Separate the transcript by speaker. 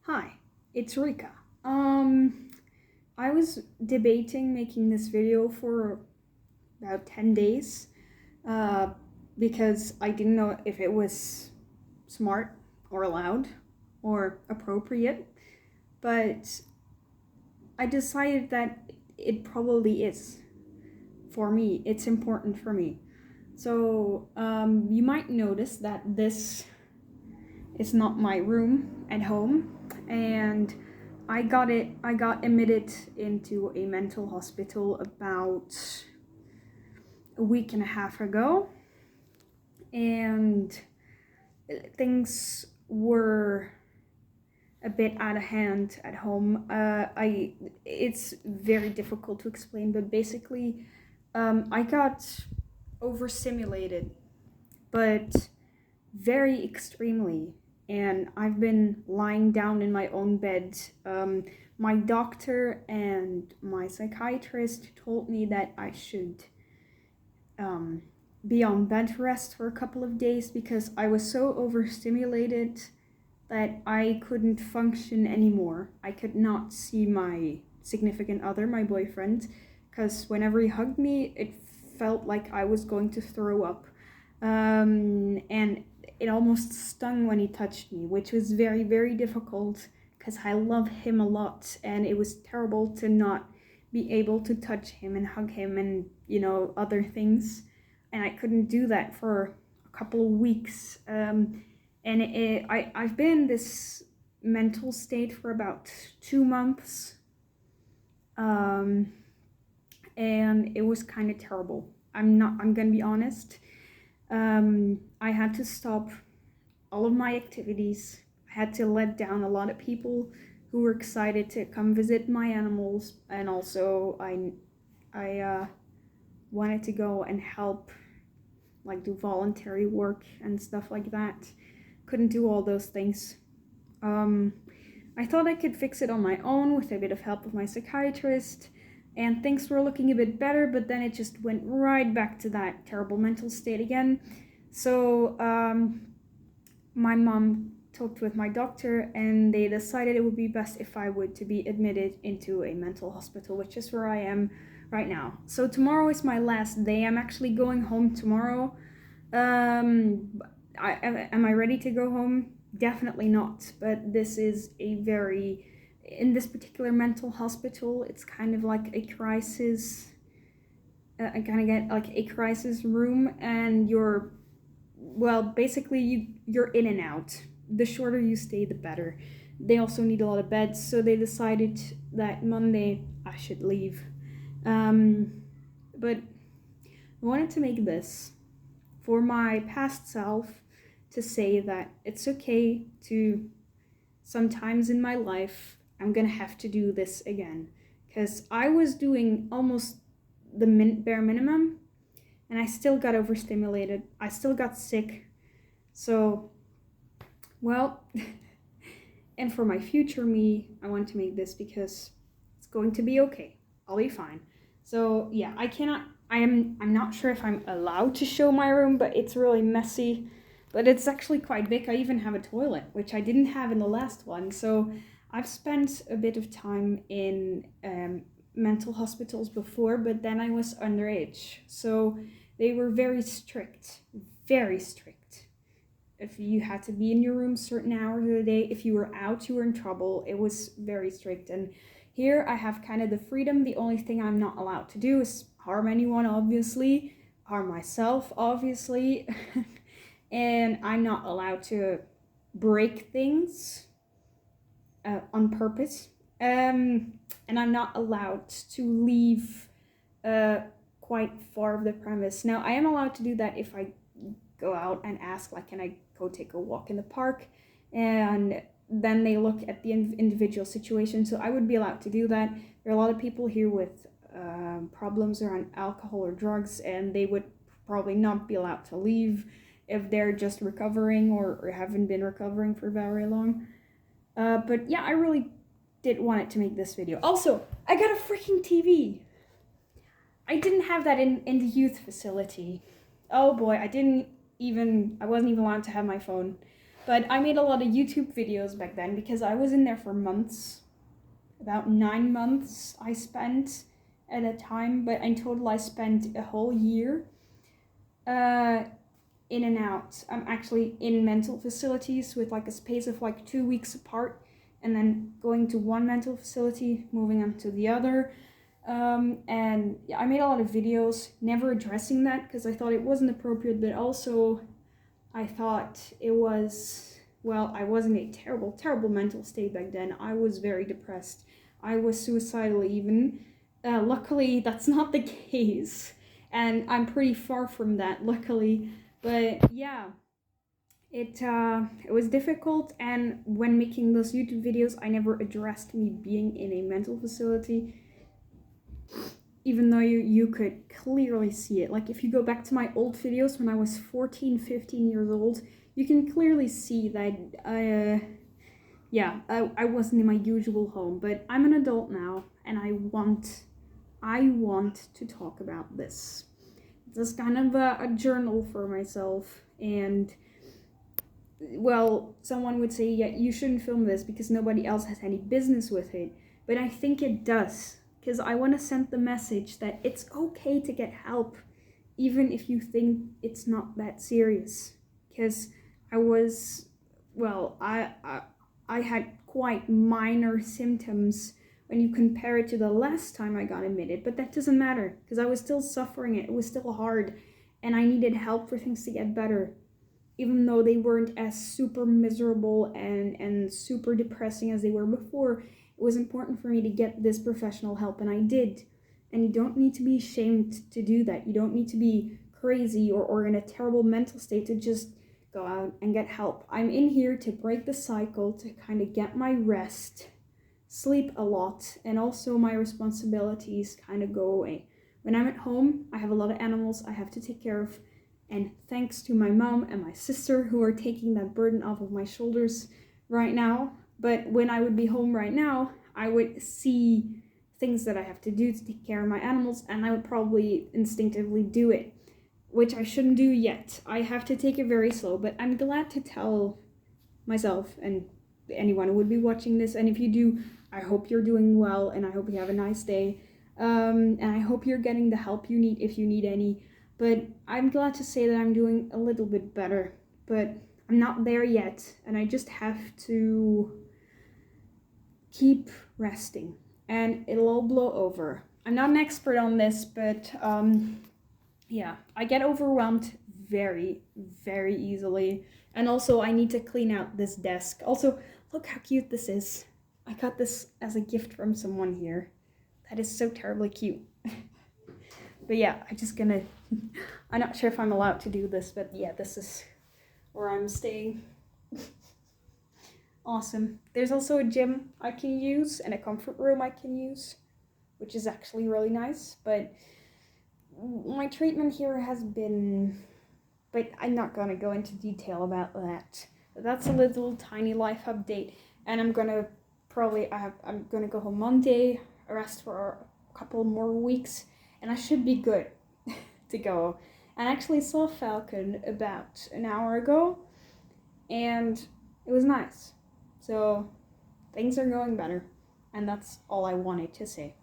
Speaker 1: Hi, it's Rika. I was debating making this video for about 10 days uh, because I didn't know if it was smart or allowed or appropriate, but I decided that it probably is for me. It's important for me. So you might notice that this is not my room at home, and I got admitted into a mental hospital about a week and a half ago, and things were a bit out of hand at home. It's very difficult to explain, but basically, I got overstimulated, but very extremely. And I've been lying down in my own bed. My doctor and my psychiatrist told me that I should um, be on bed rest for a couple of days because I was so overstimulated that I couldn't function anymore. I could not see my significant other, my boyfriend, because whenever he hugged me, it felt like I was going to throw up. And it almost stung when he touched me, which was very, very difficult because I love him a lot, and it was terrible to not be able to touch him and hug him and, other things. And I couldn't do that for a couple of weeks. I've been in this mental state for about 2 months. Um, and it was kind of terrible. I'm gonna be honest. I had to stop all of my activities. I had to let down a lot of people who were excited to come visit my animals, and also I wanted to go and help, like do voluntary work and stuff like that. Couldn't do all those things. I thought I could fix it on my own with a bit of help of my psychiatrist, and things were looking a bit better, but then it just went right back to that terrible mental state again. So my mom talked with my doctor, and they decided it would be best if I would to be admitted into a mental hospital, which is where I am right now. So tomorrow is my last day. I'm actually going home tomorrow. Am I ready to go home? Definitely not. But this is in this particular mental hospital, it's kind of like a crisis. I kind of get like a crisis room, and you're in and out. The shorter you stay, the better. They also need a lot of beds, so they decided that Monday I should leave. But I wanted to make this for my past self to say that it's okay to sometimes in my life I'm gonna have to do this again, because I was doing almost the bare minimum, and I still got overstimulated. I still got sick. So, well, and for my future me, I want to make this because it's going to be okay. I'll be fine. So yeah, I'm not sure if I'm allowed to show my room, but it's really messy. But it's actually quite big. I even have a toilet, which I didn't have in the last one. So I've spent a bit of time in mental hospitals before, but then I was underage. So they were very strict, very strict. If you had to be in your room certain hours of the day, if you were out, you were in trouble. It was very strict. And here I have kind of the freedom. The only thing I'm not allowed to do is harm anyone, obviously, harm myself, obviously. And I'm not allowed to break things on purpose. And I'm not allowed to leave quite far of the premise. Now, I am allowed to do that if I go out and ask, like, can I go take a walk in the park? And then they look at the individual situation. So I would be allowed to do that. There are a lot of people here with problems around alcohol or drugs, and they would probably not be allowed to leave if they're just recovering or haven't been recovering for very long. But yeah, I really did want it to make this video. Also, I got a freaking TV. I didn't have that in the youth facility. Oh boy, I wasn't even allowed to have my phone. But I made a lot of YouTube videos back then because I was in there for months. About 9 months I spent at a time, but in total I spent a whole year in and out. I'm actually in mental facilities with like a space of like 2 weeks apart, and then going to one mental facility, moving on to the other. And yeah, I made a lot of videos never addressing that because I thought it wasn't appropriate, but also I thought it was, well, I was in a terrible, terrible mental state back then. I was very depressed. I was suicidal even. Luckily, that's not the case, and I'm pretty far from that, luckily. But yeah, it was difficult, and when making those YouTube videos, I never addressed me being in a mental facility, even though you could clearly see it. Like if you go back to my old videos when I was 14, 15 years old, you can clearly see that I wasn't in my usual home, but I'm an adult now, and I want to talk about this. This is kind of a journal for myself, and well, someone would say, yeah, you shouldn't film this because nobody else has any business with it, but I think it does, because I want to send the message that it's okay to get help, even if you think it's not that serious. Because I was, well, I had quite minor symptoms when you compare it to the last time I got admitted, but that doesn't matter because I was still suffering it. It was still hard, and I needed help for things to get better, even though they weren't as super miserable and super depressing as they were before. It was important for me to get this professional help, and I did. And you don't need to be ashamed to do that. You don't need to be crazy or in a terrible mental state to just go out and get help. I'm in here to break the cycle, to kind of get my rest, sleep a lot, and also my responsibilities kind of go away. When I'm at home, I have a lot of animals I have to take care of, and thanks to my mom and my sister who are taking that burden off of my shoulders right now. But when I would be home right now, I would see things that I have to do to take care of my animals, and I would probably instinctively do it, which I shouldn't do yet. I have to take it very slow, but I'm glad to tell myself and anyone who would be watching this, and if you do, I hope you're doing well, and I hope you have a nice day, and I hope you're getting the help you need if you need any. But I'm glad to say that I'm doing a little bit better, but I'm not there yet, and I just have to keep resting, and it'll all blow over. I'm not an expert on this, but yeah, I get overwhelmed very, very easily, and also I need to clean out this desk. Also, look how cute this is. I got this as a gift from someone here. That is so terribly cute. But yeah, I'm not sure if I'm allowed to do this, but yeah, this is where I'm staying. Awesome. There's also a gym I can use and a comfort room I can use, which is actually really nice. But my treatment here has been, but I'm not gonna go into detail about that. That's a little tiny life update, and I'm gonna go home Monday, rest for a couple more weeks, and I should be good to go. And I actually saw Falcon about an hour ago, and it was nice. So things are going better, and that's all I wanted to say.